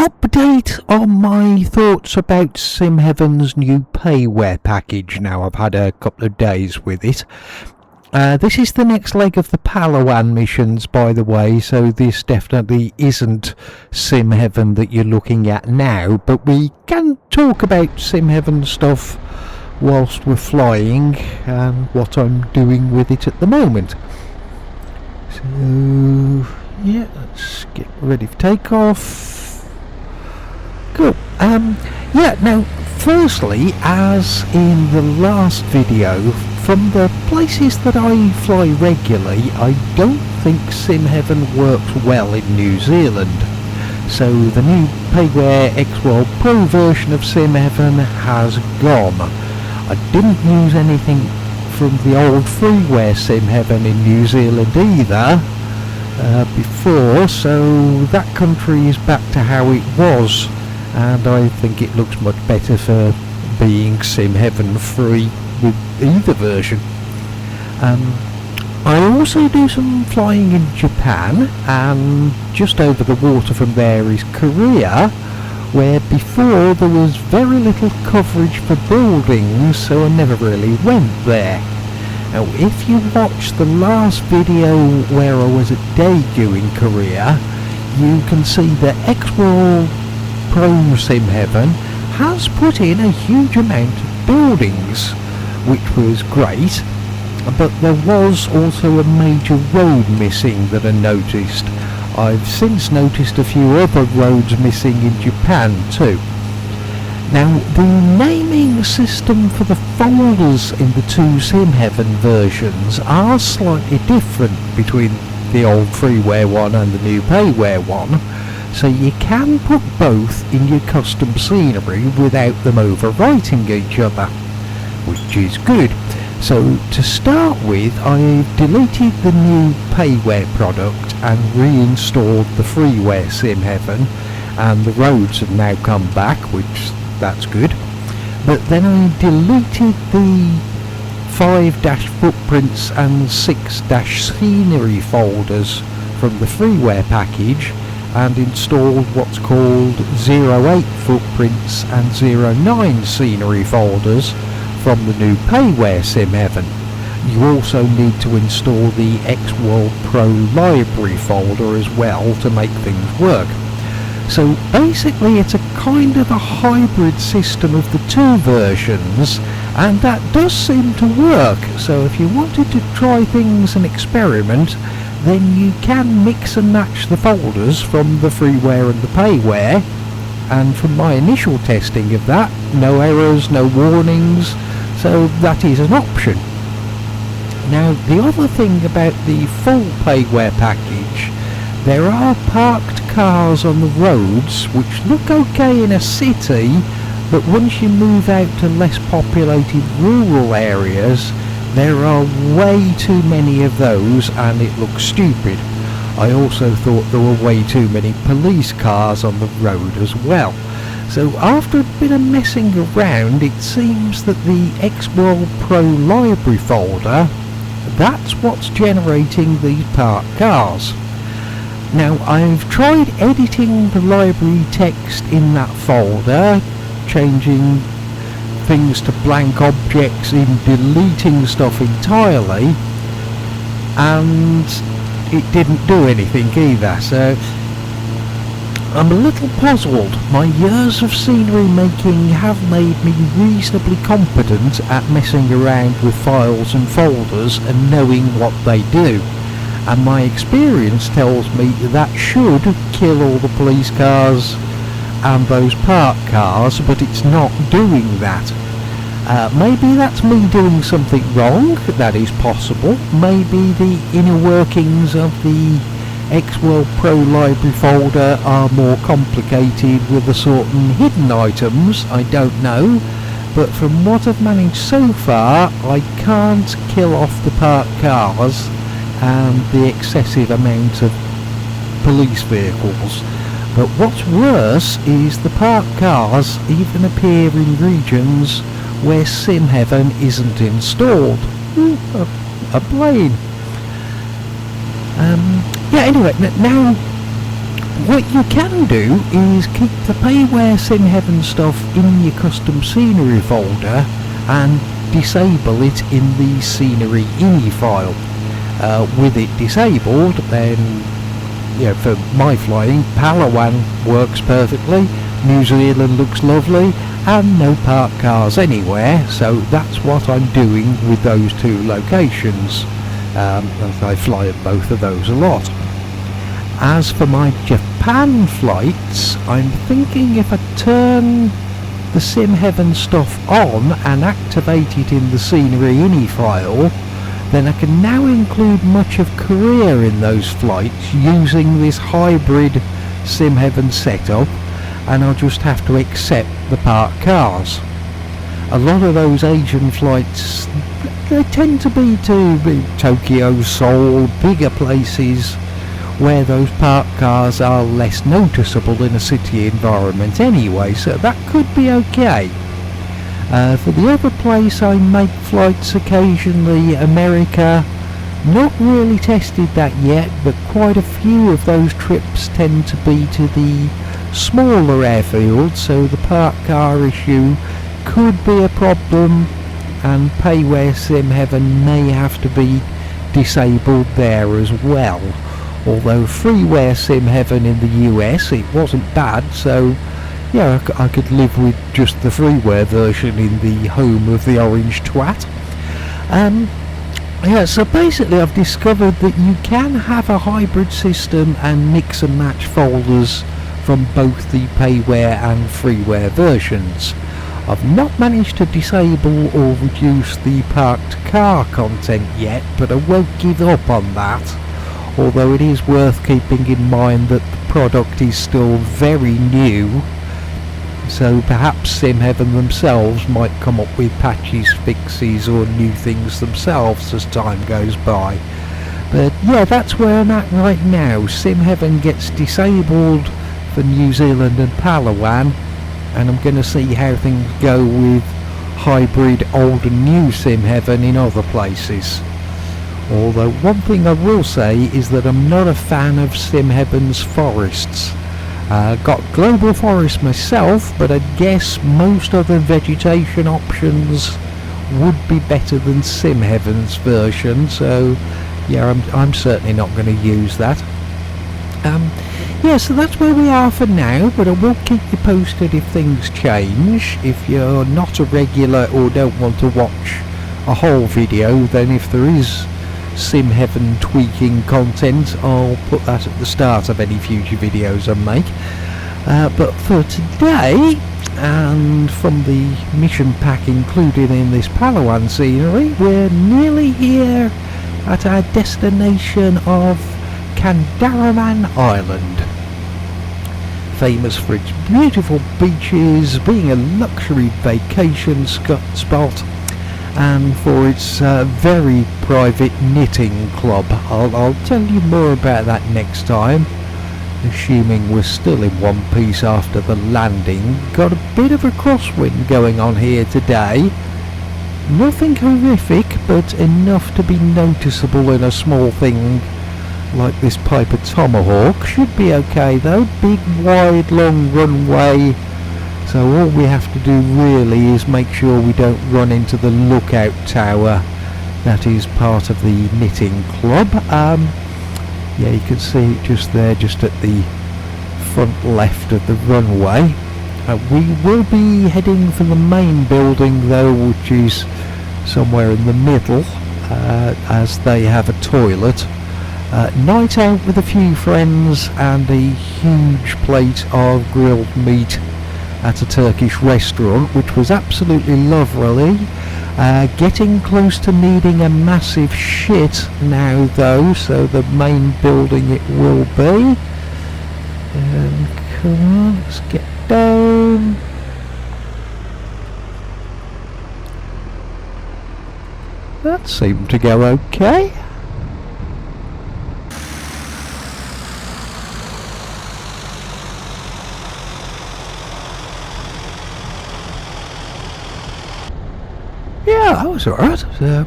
update on my thoughts about Simheaven's new payware package. Now, I've had a couple of days with it. This is the next leg of the Palawan missions, by the way, so this definitely isn't Simheaven that you're looking at now, but we can talk about Simheaven stuff whilst we're flying and what I'm doing with it at the moment. So, yeah, let's get ready for takeoff. Cool. Now, firstly, as in the last video, from the places that I fly regularly, I don't think Simheaven works well in New Zealand. So the new Payware X-World Pro version of Simheaven has gone. I didn't use anything from the old freeware Simheaven in New Zealand either before, so that country is back to how it was, and I think it looks much better for being Simheaven free with either version. I also do some flying in Japan, and just over the water from there is Korea, where before there was very little coverage for buildings, so I never really went there. Now, if you watch the last video where I was at Daegu in Korea, you can see that X-World Pro Simheaven has put in a huge amount of buildings, which was great, but there was also a major road missing that I noticed. I've since noticed a few other roads missing in Japan too. Now, the naming system for the folders in the two Simheaven versions are slightly different between the old freeware one and the new payware one, so you can put both in your custom scenery without them overwriting each other, which is good. So to start with, I've deleted the new payware product and reinstalled the freeware Simheaven, and the roads have now come back, which that's good. But then I deleted the 5-footprints and 6-scenery folders from the freeware package and installed what's called 08 footprints and 09 scenery folders from the new payware Simheaven. You also need to install the X-World Pro library folder as well to make things work. So basically it's a kind of a hybrid system of the two versions, and that does seem to work. So if you wanted to try things and experiment, then you can mix and match the folders from the freeware and the payware, and from my initial testing of that, no errors, no warnings, so that is an option. Now, the other thing about the full payware package, there are parked cars on the roads which look okay in a city, but once you move out to less populated rural areas, there are way too many of those and it looks stupid. I also thought there were way too many police cars on the road as well. So after a bit of messing around, it seems that the X-World Pro library folder, that's what's generating these parked cars. Now, I've tried editing the library text in that folder, changing things to blank objects, in deleting stuff entirely, and it didn't do anything either, so I'm a little puzzled. My years of scenery making have made me reasonably competent at messing around with files and folders and knowing what they do, and my experience tells me that should kill all the police cars and those parked cars, but it's not doing that. Maybe that's me doing something wrong, that is possible. Maybe the inner workings of the X-World Pro library folder are more complicated with the certain hidden items, I don't know, but from what I've managed so far, I can't kill off the parked cars and the excessive amount of police vehicles. But what's worse is the parked cars even appear in regions where Simheaven isn't installed. A plane. Anyway, now What you can do is keep the Payware Simheaven stuff in your custom scenery folder and disable it in the scenery ini file. With it disabled, then for my flying, Palawan works perfectly, New Zealand looks lovely, and no parked cars anywhere, so that's what I'm doing with those two locations. I fly at both of those a lot. As for my Japan flights, I'm thinking if I turn the Simheaven stuff on and activate it in the scenery ini file, then I can now include much of Korea in those flights using this hybrid Simheaven setup, and I'll just have to accept the parked cars. A lot of those Asian flights, they tend to be to Tokyo, Seoul, bigger places where those parked cars are less noticeable in a city environment anyway, so that could be okay. For the other place I make flights occasionally, America, not really tested that yet, but quite a few of those trips tend to be to the smaller airfields, so the parked car issue could be a problem, and Payware Simheaven may have to be disabled there as well. Although freeware Simheaven in the US, it wasn't bad, so yeah, I could live with just the freeware version in the home of the orange twat. Yeah, so basically I've discovered that you can have a hybrid system and mix and match folders from both the payware and freeware versions. I've not managed to disable or reduce the parked car content yet, but I won't give up on that. Although it is worth keeping in mind that the product is still very new, so perhaps Simheaven themselves might come up with patches, fixes or new things themselves as time goes by. But yeah, that's where I'm at right now. Simheaven gets disabled for New Zealand and Palawan, and I'm going to see how things go with hybrid old and new Simheaven in other places. Although one thing I will say is that I'm not a fan of Simheaven's forests. Got global forest myself, but I guess most other vegetation options would be better than Simheaven's version, so yeah, I'm certainly not going to use that. Yeah, so that's where we are for now, but I will keep you posted if things change. If you're not a regular or don't want to watch a whole video, then if there is Simheaven tweaking content, I'll put that at the start of any future videos I make. But for today, and from the mission pack included in this Palawan scenery, we're nearly here at our destination of Kandaraman Island. Famous for its beautiful beaches, being a luxury vacation spot, and for its very private knitting club. I'll tell you more about that next time, assuming we're still in one piece after the landing. Got a bit of a crosswind going on here today. Nothing horrific, but enough to be noticeable in a small thing like this Piper Tomahawk. Should be okay though, big wide long runway, so all we have to do really is make sure we don't run into the lookout tower that is part of the knitting club. Yeah, you can see it just there, just at the front left of the runway. We will be heading for the main building though, which is somewhere in the middle, as they have a toilet. Night out with a few friends and a huge plate of grilled meat at a Turkish restaurant, which was absolutely lovely. Getting close to needing a massive shit now though, so the main building it will be. And come on, let's get down. That seemed to go okay. Yeah, that was alright. Yeah,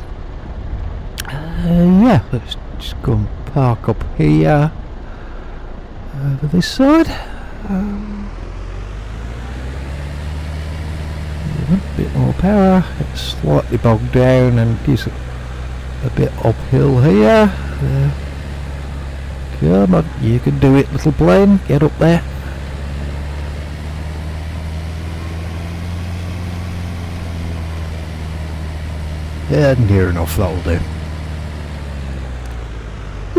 let's just go and park up here. over this side. A bit more power. It's slightly bogged down and is a bit uphill here. Come on, you can do it, little plane. Get up there. And near enough, that'll do.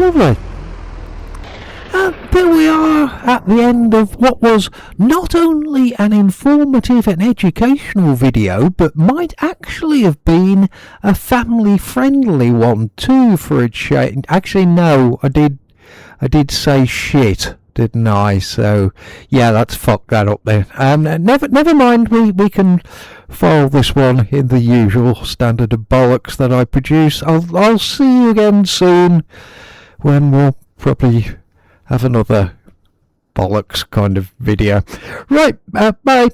Lovely. And there we are at the end of what was not only an informative and educational video, but might actually have been a family-friendly one too for a change. Actually, no, I did say shit, didn't I? So yeah, let's fuck that up then. Never mind. We can file this one in the usual standard of bollocks that I produce. I'll see you again soon when we'll probably have another bollocks kind of video. Right, bye.